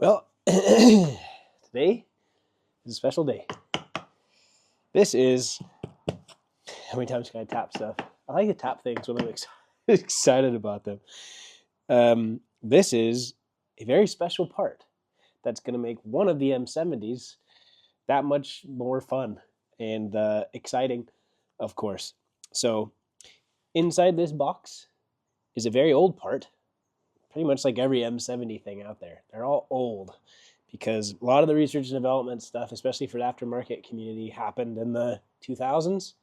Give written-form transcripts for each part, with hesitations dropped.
Well, today is a special day. This is, how many times can I tap stuff? I like to tap things when I'm excited about them. This is a very special part that's going to make one of the M70s that much more fun and exciting, of course. So inside this box is a very old part, pretty much like every M70 thing out there. They're all old because a lot of the research and development stuff, especially for the aftermarket community, happened in the 2000s,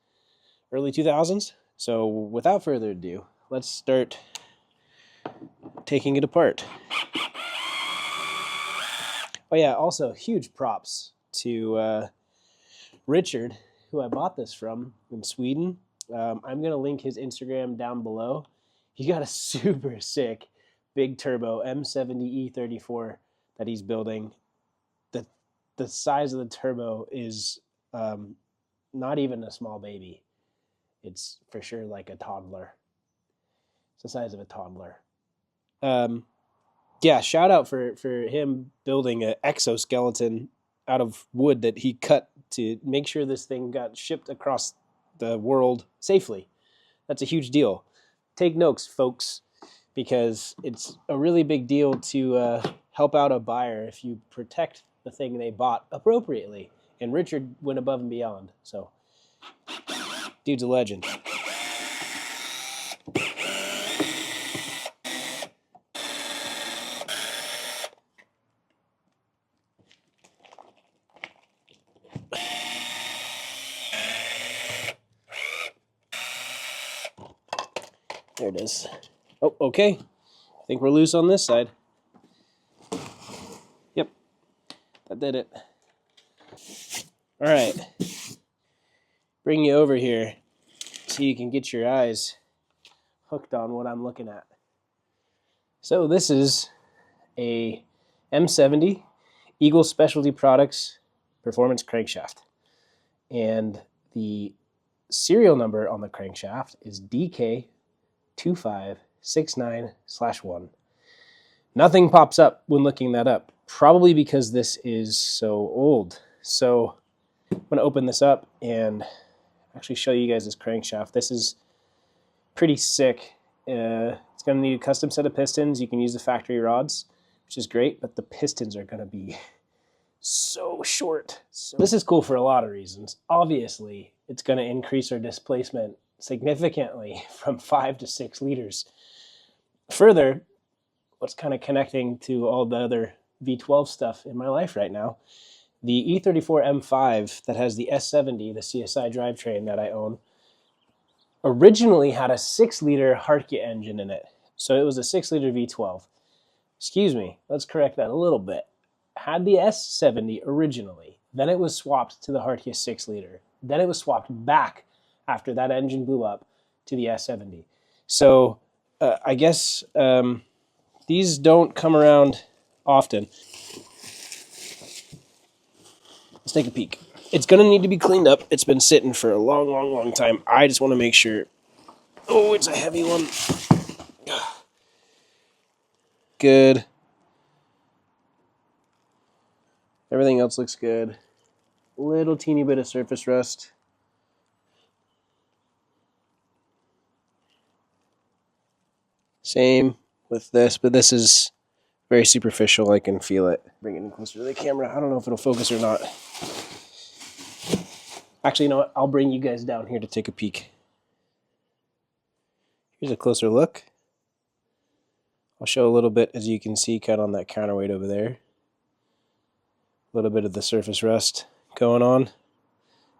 early 2000s. So without further ado, let's start taking it apart. Oh yeah, also huge props to Richard, who I bought this from in Sweden. I'm going to link his Instagram down below. He got a super sick big turbo M70 E34 that he's building. The size of the turbo is not even a small baby. It's for sure like a toddler. It's the size of a toddler. Yeah, shout out for him building an exoskeleton out of wood that he cut to make sure this thing got shipped across the world safely. That's a huge deal. Take notes, folks, because it's a really big deal to help out a buyer if you protect the thing they bought appropriately. And Richard went above and beyond. So, dude's a legend. There it is. Oh, okay. I think we're loose on this side. Yep, that did it. All right. Bring you over here so you can get your eyes hooked on what I'm looking at. So this is a M70 Eagle Specialty Products Performance Crankshaft. And the serial number on the crankshaft is DK2569/1. Nothing pops up when looking that up, probably because this is so old. So I'm going to open this up and actually show you guys this crankshaft. This is pretty sick. It's going to need a custom set of pistons. You can use the factory rods, which is great, but the pistons are going to be so short. So this is cool for a lot of reasons. Obviously, it's going to increase our displacement significantly from 5 to 6 liters. Further, what's kind of connecting to all the other V12 stuff in my life right now, the E34 M5 that has the S70, the CSI drivetrain that I own, originally had a 6-liter Hartke engine in it. So it was a 6-liter V12. Excuse me, let's correct that a little bit. Had the S70 originally, then it was swapped to the Hartke 6-liter. Then it was swapped back after that engine blew up to the S70. So I guess these don't come around often. Let's take a peek. It's going to need to be cleaned up. It's been sitting for a long, long, long time. I just want to make sure. Oh, it's a heavy one. Good. Everything else looks good. Little teeny bit of surface rust. Same with this, but this is very superficial. I can feel it. Bring it in closer to the camera. I don't know if it'll focus or not. Actually, you know what? I'll bring you guys down here to take a peek. Here's a closer look. I'll show a little bit, as you can see, kind of on that counterweight over there. A little bit of the surface rust going on.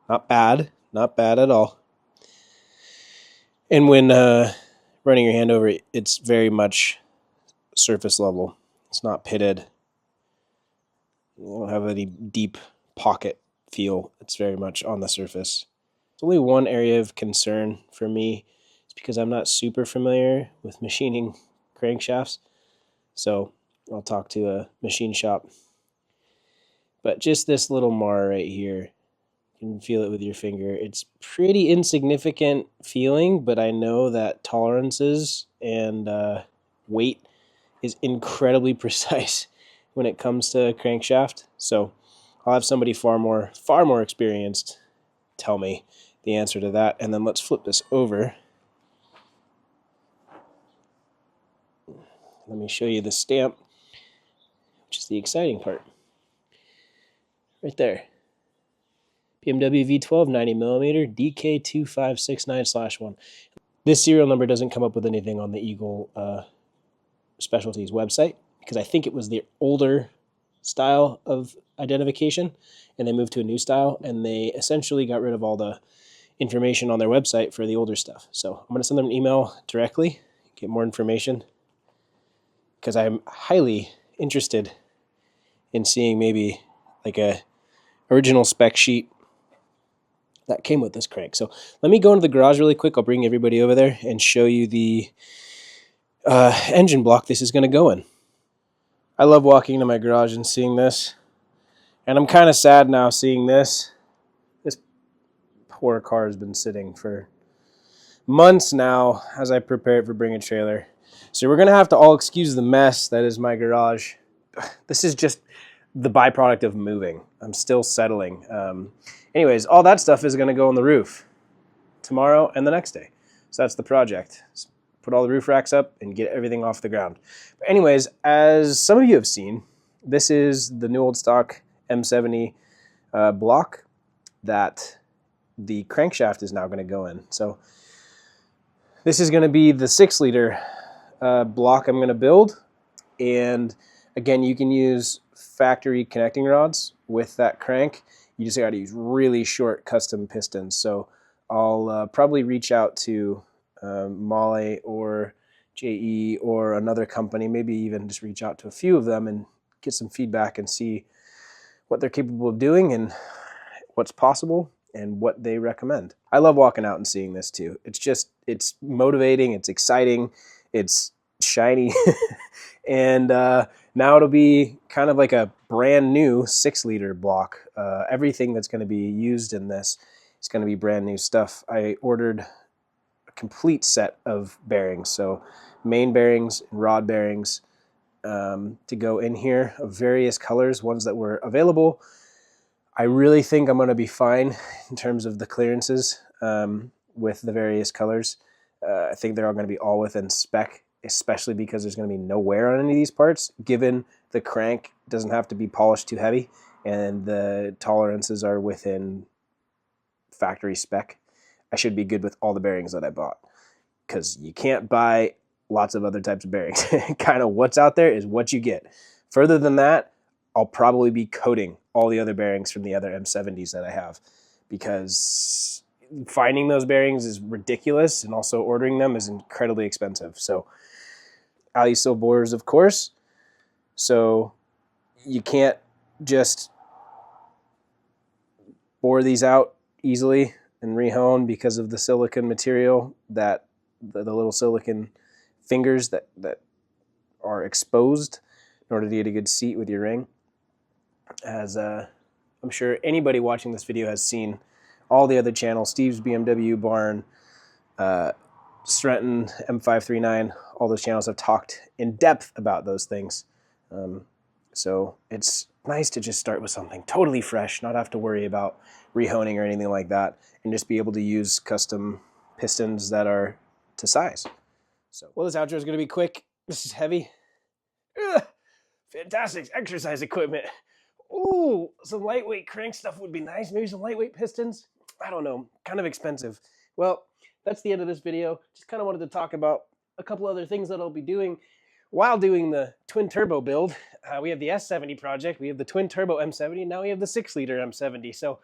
Not bad. Not bad at all. And when running your hand over it, it's very much surface level. It's not pitted. You don't have any deep pocket feel. It's very much on the surface. It's only one area of concern for me. It's because I'm not super familiar with machining crankshafts. So I'll talk to a machine shop. But just this little mar right here, you can feel it with your finger. It's pretty insignificant feeling, but I know that tolerances and weight is incredibly precise when it comes to crankshaft. So I'll have somebody far more experienced tell me the answer to that. And then let's flip this over. Let me show you the stamp, which is the exciting part. Right there. BMW V12 90mm DK2569/1. This serial number doesn't come up with anything on the Eagle Specialties website because I think it was the older style of identification and they moved to a new style, and they essentially got rid of all the information on their website for the older stuff. So I'm going to send them an email directly, get more information, because I'm highly interested in seeing maybe like a original spec sheet that came with this crank. So let me go into the garage really quick. I'll bring everybody over there and show you the engine block this is going to go in. I love walking into my garage and seeing this, and I'm kind of sad now seeing this. This poor car has been sitting for months now as I prepare it for Bring a Trailer. So we're going to have to all excuse the mess that is my garage. This is just the byproduct of moving. I'm still settling. Anyways, all that stuff is going to go on the roof tomorrow and the next day. So that's the project. Put all the roof racks up and get everything off the ground. But anyways, as some of you have seen, this is the new old stock M70 block that the crankshaft is now going to go in. So this is going to be the 6-liter block I'm going to build. And again, you can use factory connecting rods with that crank. You just got to use really short custom pistons. So I'll probably reach out to Molly or JE or another company, maybe even just reach out to a few of them and get some feedback and see what they're capable of doing and what's possible and what they recommend. I love walking out and seeing this too. It's motivating, it's exciting, it's shiny, and now it'll be kind of like a brand new 6-liter block. Everything that's going to be used in this is going to be brand new stuff. I ordered a complete set of bearings, so main bearings and rod bearings to go in here of various colors, ones that were available. I really think I'm going to be fine in terms of the clearances with the various colors. I think they're all going to be all within spec, especially because there's going to be no wear on any of these parts, given the crank doesn't have to be polished too heavy and the tolerances are within factory spec. I should be good with all the bearings that I bought, because you can't buy lots of other types of bearings. Kind of what's out there is what you get. Further than that, I'll probably be coating all the other bearings from the other M70s that I have, because finding those bearings is ridiculous, and also ordering them is incredibly expensive. So ISO bores, of course, so you can't just bore these out easily and rehone because of the silicon material, that the little silicon fingers that are exposed in order to get a good seat with your ring. As I'm sure anybody watching this video has seen all the other channels, Steve's BMW Barn, Strenton, M539, all those channels have talked in depth about those things. So it's nice to just start with something totally fresh, not have to worry about rehoning or anything like that, and just be able to use custom pistons that are to size. So, well, this outro is going to be quick. This is heavy. Ugh, fantastic exercise equipment. Ooh, some lightweight crank stuff would be nice. Maybe some lightweight pistons. I don't know, kind of expensive. Well, that's the end of this video. Just kind of wanted to talk about a couple other things that I'll be doing while doing the twin turbo build. We have the S70 project, we have the twin turbo M70, now we have the 6-liter M70. So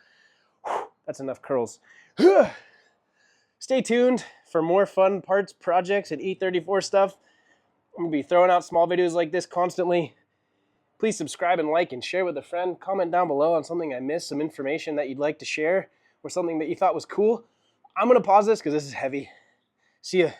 whew, that's enough curls. Stay tuned for more fun parts, projects, and E34 stuff. I'm going to be throwing out small videos like this constantly. Please subscribe and like and share with a friend. Comment down below on something I missed, some information that you'd like to share, or something that you thought was cool. I'm going to pause this because this is heavy. See ya.